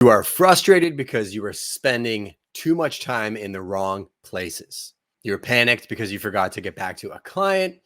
You are frustrated because you are spending too much time in the wrong places. You're panicked because you forgot to get back to a client.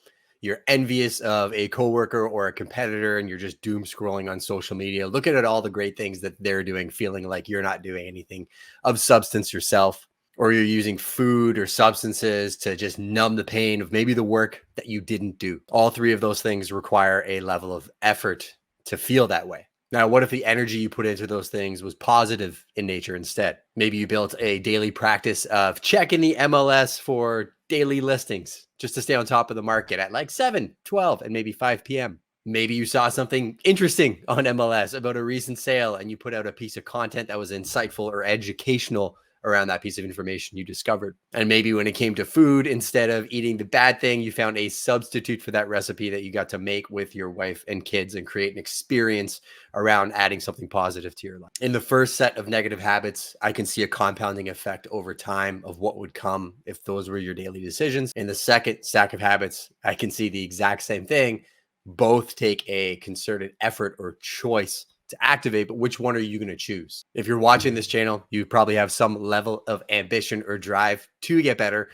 You're envious of a coworker or a competitor and you're just doom scrolling on social media, looking at all the great things that they're doing, feeling like you're not doing anything of substance yourself. Or you're using food or substances to just numb the pain of maybe the work that you didn't do. All three of those things require a level of effort to feel that way. Now, what if the energy you put into those things was positive in nature instead? Maybe you built a daily practice of checking the MLS for daily listings just to stay on top of the market at like 7, 12, and maybe 5 p.m. Maybe you saw something interesting on MLS about a recent sale and you put out a piece of content that was insightful or educational around that piece of information you discovered. And maybe when it came to food, instead of eating the bad thing, you found a substitute for that recipe that you got to make with your wife and kids and create an experience around adding something positive to your life. In the first set of negative habits, I can see a compounding effect over time of what would come if those were your daily decisions. In the second stack of habits, I can see the exact same thing. Both take a concerted effort or choice to activate, but which one are you going to choose? If you're watching this channel, you probably have some level of ambition or drive to get better.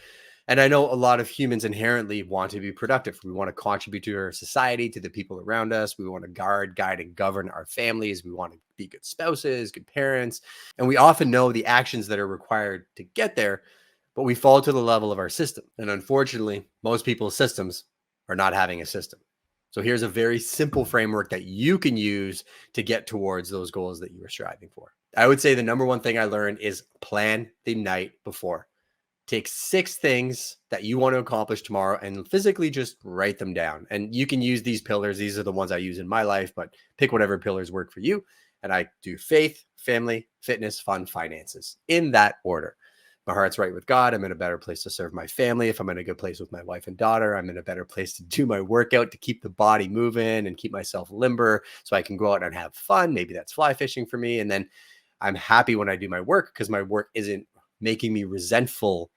And I know a lot of humans inherently want to be productive. We want to contribute to our society, to the people around us. We want to guard, guide, and govern our families. We want to be good spouses, good parents. And we often know the actions that are required to get there, but we fall to the level of our system. And unfortunately, most people's systems are not having a system. So here's a very simple framework that you can use to get towards those goals that you are striving for. I would say the number one thing I learned is plan the night before. Take 6 things that you want to accomplish tomorrow and physically just write them down. And you can use these pillars. These are the ones I use in my life, but pick whatever pillars work for you. And I do faith, family, fitness, fun, finances in that order. My heart's right with God. I'm in a better place to serve my family. If I'm in a good place with my wife and daughter, I'm in a better place to do my workout, to keep the body moving and keep myself limber so I can go out and have fun. Maybe that's fly fishing for me. And then I'm happy when I do my work because my work isn't making me resentful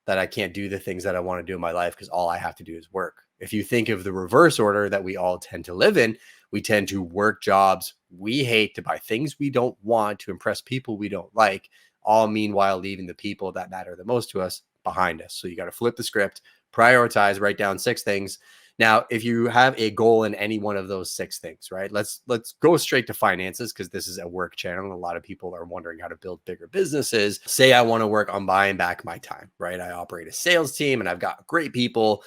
that I can't do the things that I want to do in my life because all I have to do is work. If you think of the reverse order that we all tend to live in, we tend to work jobs we hate, to buy things we don't want, to impress people we don't like, all meanwhile leaving the people that matter the most to us behind us. So you got to flip the script, prioritize, write down 6 things. Now, if you have a goal in any one of those 6 things, right? Let's go straight to finances because this is a work channel. A lot of people are wondering how to build bigger businesses. Say I want to work on buying back my time, right? I operate a sales team and I've got great people.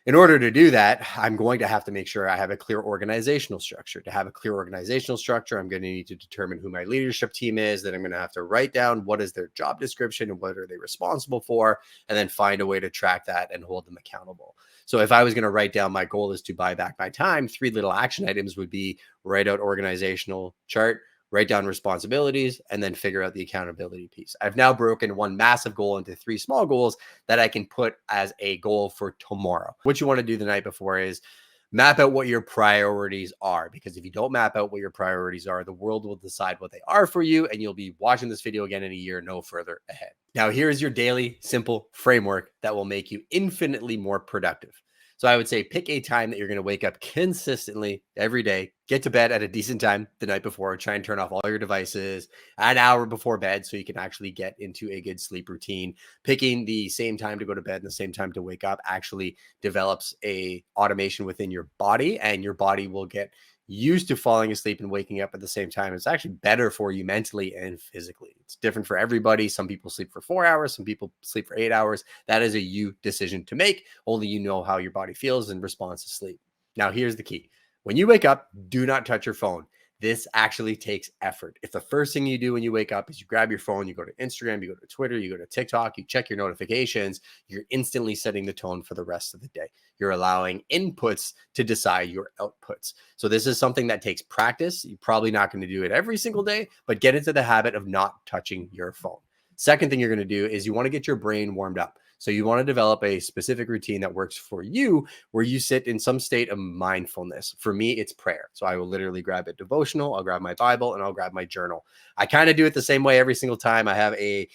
In order to do that, I'm going to have to make sure I have a clear organizational structure. To have a clear organizational structure, I'm going to need to determine who my leadership team is. Then I'm going to have to write down what is their job description and what are they responsible for, and then find a way to track that and hold them accountable. So if I was going to write down my goal is to buy back my time, 3 little action items would be write out organizational chart, write down responsibilities, and then figure out the accountability piece. I've now broken one massive goal into 3 small goals that I can put as a goal for tomorrow. What you want to do the night before is map out what your priorities are, because if you don't map out what your priorities are, the world will decide what they are for you, and you'll be watching this video again in a year, no further ahead. Now, here's your daily simple framework that will make you infinitely more productive. So I would say pick a time that you're going to wake up consistently every day, get to bed at a decent time the night before, try and turn off all your devices an hour before bed so you can actually get into a good sleep routine. Picking the same time to go to bed and the same time to wake up actually develops a automation within your body, and your body will get used to falling asleep and waking up at the same time. It's actually better for you mentally and physically. It's different for everybody. Some people sleep for 4 hours, some people sleep for 8 hours. That is a you decision to make. Only you know how your body feels in response to sleep. Now, here's the key. When you wake up, do not touch your phone. This actually takes effort. If the first thing you do when you wake up is you grab your phone, you go to Instagram, you go to Twitter, you go to TikTok, you check your notifications, you're instantly setting the tone for the rest of the day. You're allowing inputs to decide your outputs. So this is something that takes practice. You're probably not going to do it every single day, but get into the habit of not touching your phone. Second thing you're going to do is you want to get your brain warmed up. So you want to develop a specific routine that works for you, where you sit in some state of mindfulness. For me, it's prayer. So I will literally grab a devotional, I'll grab my Bible, and I'll grab my journal. I kind of do it the same way every single time. I have a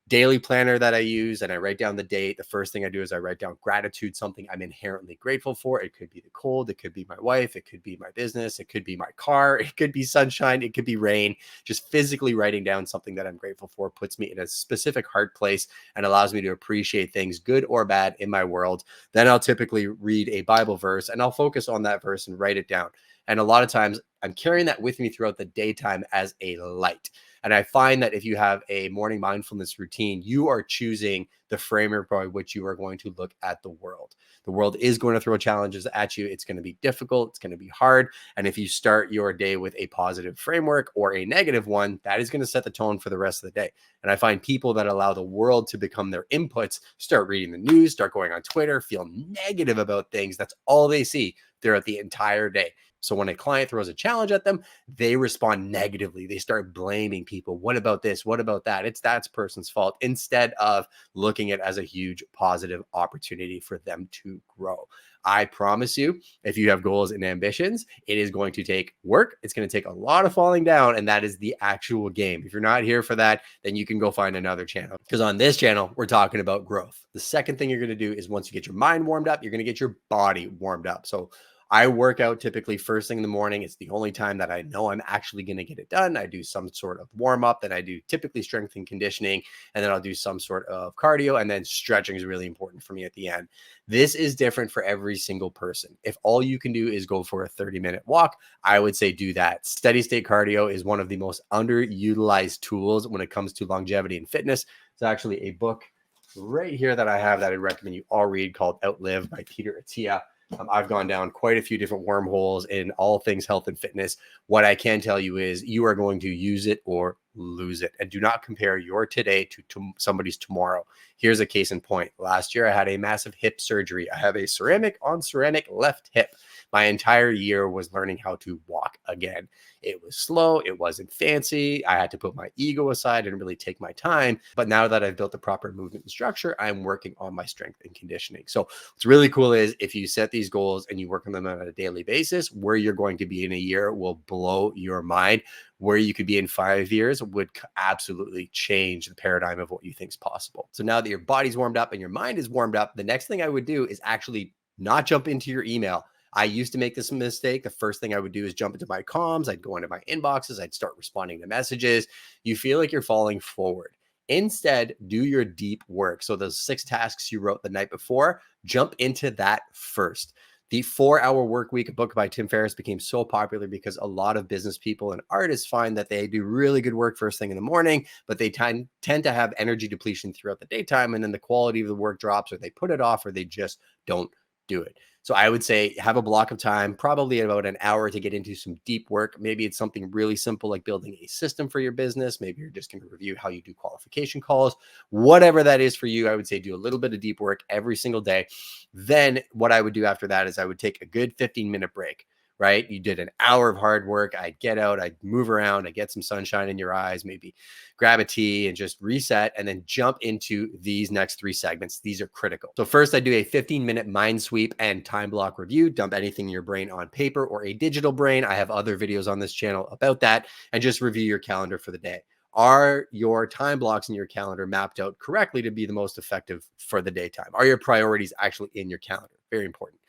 daily planner that I use, and I write down the date. The first thing I do is I write down gratitude, something I'm inherently grateful for. It could be the cold, it could be my wife, it could be my business, it could be my car, it could be sunshine, it could be rain. Just physically writing down something that I'm grateful for puts me in a specific heart place and allows me to appreciate things, good or bad, in my world. Then I'll typically read a Bible verse and I'll focus on that verse and write it down. And a lot of times I'm carrying that with me throughout the daytime as a light. And I find that if you have a morning mindfulness routine, you are choosing the framework by which you are going to look at the world. The world is going to throw challenges at you. It's going to be difficult. It's going to be hard. And if you start your day with a positive framework or a negative one, that is going to set the tone for the rest of the day. And I find people that allow the world to become their inputs, start reading the news, start going on Twitter, feel negative about things. That's all they see throughout the entire day. So when a client throws a challenge at them, they respond negatively. They start blaming people. What about this? What about that? It's that person's fault, instead of looking at it as a huge positive opportunity for them to grow. I promise you, if you have goals and ambitions, it is going to take work. It's going to take a lot of falling down, and that is the actual game. If you're not here for that, then you can go find another channel, because on this channel, we're talking about growth. The second thing you're going to do is, once you get your mind warmed up, you're going to get your body warmed up. So I work out typically first thing in the morning. It's the only time that I know I'm actually going to get it done. I do some sort of warm up, then I do typically strength and conditioning, and then I'll do some sort of cardio, and then stretching is really important for me at the end. This is different for every single person. If all you can do is go for a 30-minute walk, I would say do that. Steady state cardio is one of the most underutilized tools when it comes to longevity and fitness. It's actually a book right here that I have that I recommend you all read, called Outlive by Peter Attia. I've gone down quite a few different wormholes in all things health and fitness. What I can tell you is you are going to use it or lose it. And do not compare your today to somebody's tomorrow. Here's a case in point. Last year, I had a massive hip surgery. I have a ceramic on ceramic left hip. My entire year was learning how to walk again. It was slow. It wasn't fancy. I had to put my ego aside and really take my time. But now that I've built the proper movement and structure, I'm working on my strength and conditioning. So what's really cool is, if you set these goals and you work on them on a daily basis, where you're going to be in a year will blow your mind. Where you could be in 5 years would absolutely change the paradigm of what you think is possible. So now that your body's warmed up and your mind is warmed up, the next thing I would do is actually not jump into your email. I used to make this mistake. The first thing I would do is jump into my comms. I'd go into my inboxes. I'd start responding to messages. You feel like you're falling forward. Instead, do your deep work. So those 6 tasks you wrote the night before, jump into that first. The 4-Hour Work Week, a book by Tim Ferriss, became so popular because a lot of business people and artists find that they do really good work first thing in the morning, but they tend to have energy depletion throughout the daytime, and then the quality of the work drops, or they put it off, or they just don't do it. So I would say have a block of time, probably about an hour, to get into some deep work. Maybe it's something really simple like building a system for your business. Maybe you're just going to review how you do qualification calls. Whatever that is for you, I would say do a little bit of deep work every single day. Then what I would do after that is I would take a good 15-minute break. Right? You did an hour of hard work. I'd get out, I'd move around, I'd get some sunshine in your eyes, maybe grab a tea and just reset, and then jump into these next 3 segments. These are critical. So first, I do a 15-minute mind sweep and time block review. Dump anything in your brain on paper or a digital brain. I have other videos on this channel about that, and just review your calendar for the day. Are your time blocks in your calendar mapped out correctly to be the most effective for the daytime? Are your priorities actually in your calendar? Very important.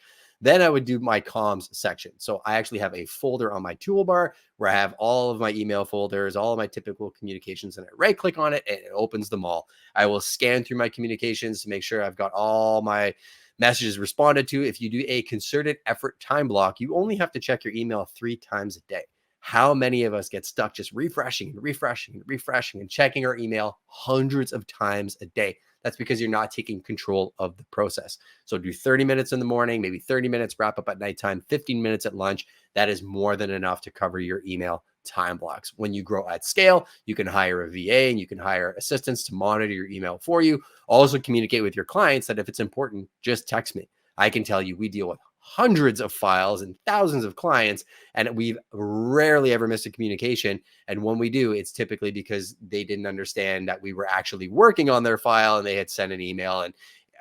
Then I would do my comms section. So I actually have a folder on my toolbar where I have all of my email folders, all of my typical communications, and I right click on it and it opens them all. I will scan through my communications to make sure I've got all my messages responded to. If you do a concerted effort time block, you only have to check your email 3 times a day. How many of us get stuck just refreshing and refreshing and refreshing and checking our email hundreds of times a day? That's because you're not taking control of the process. So do 30 minutes in the morning, maybe 30 minutes, wrap up at nighttime, 15 minutes at lunch. That is more than enough to cover your email time blocks. When you grow at scale, you can hire a VA and you can hire assistants to monitor your email for you. Also communicate with your clients that if it's important, just text me. I can tell you we deal with hundreds of files and thousands of clients, and we've rarely ever missed a communication. And when we do, it's typically because they didn't understand that we were actually working on their file and they had sent an email. And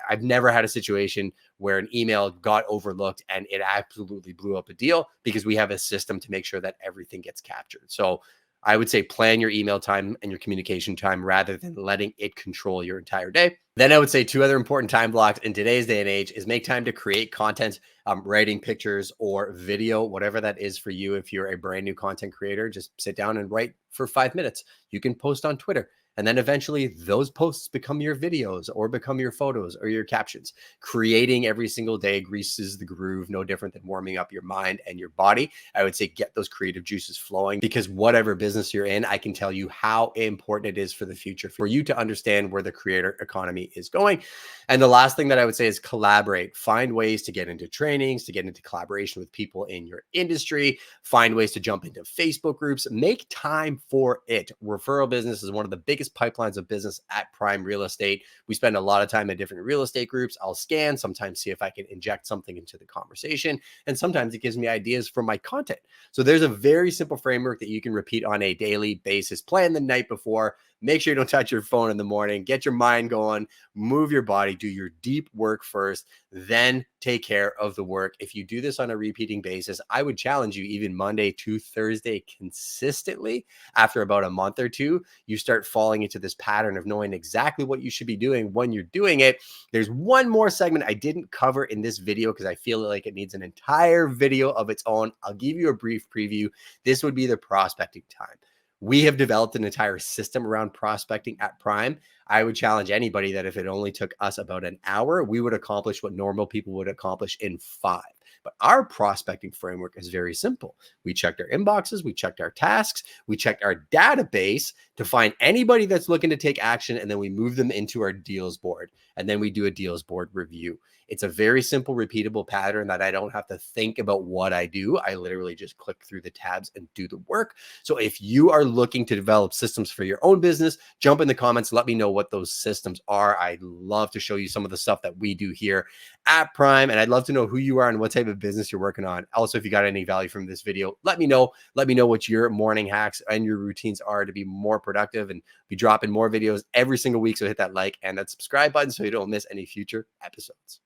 I've never had a situation where an email got overlooked and it absolutely blew up a deal, because we have a system to make sure that everything gets captured. So I would say plan your email time and your communication time rather than letting it control your entire day. Then I would say two other important time blocks in today's day and age is make time to create content, writing pictures or video, whatever that is for you. If you're a brand new content creator, just sit down and write for 5 minutes. You can post on Twitter. And then eventually those posts become your videos or become your photos or your captions. Creating every single day greases the groove, no different than warming up your mind and your body. I would say get those creative juices flowing, because whatever business you're in, I can tell you how important it is for the future for you to understand where the creator economy is going. And the last thing that I would say is collaborate. Find ways to get into trainings, to get into collaboration with people in your industry, find ways to jump into Facebook groups, make time for it. Referral business is one of the biggest pipelines of business at Prime Real Estate. We spend a lot of time in different real estate groups. I'll scan, sometimes see if I can inject something into the conversation, and sometimes it gives me ideas for my content. So there's a very simple framework that you can repeat on a daily basis. Plan the night before. Make sure you don't touch your phone in the morning. Get your mind going, move your body, do your deep work first, then take care of the work. If you do this on a repeating basis, I would challenge you even Monday to Thursday consistently. After about a month or two, you start falling into this pattern of knowing exactly what you should be doing when you're doing it. There's one more segment I didn't cover in this video because I feel like it needs an entire video of its own. I'll give you a brief preview. This would be the prospecting time. We have developed an entire system around prospecting at Prime. I would challenge anybody that if it only took us about an hour, we would accomplish what normal people would accomplish in 5. But our prospecting framework is very simple. We checked our inboxes, we checked our tasks, we checked our database to find anybody that's looking to take action, and then we move them into our deals board. And then we do a deals board review. It's a very simple, repeatable pattern that I don't have to think about what I do. I literally just click through the tabs and do the work. So if you are looking to develop systems for your own business, jump in the comments, let me know what those systems are. I'd love to show you some of the stuff that we do here at Prime, and I'd love to know who you are and what type of business you're working on. Also, if you got any value from this video, let me know. Let me know what your morning hacks and your routines are to be more productive, and be dropping more videos every single week. So hit that like and that subscribe button so you don't miss any future episodes.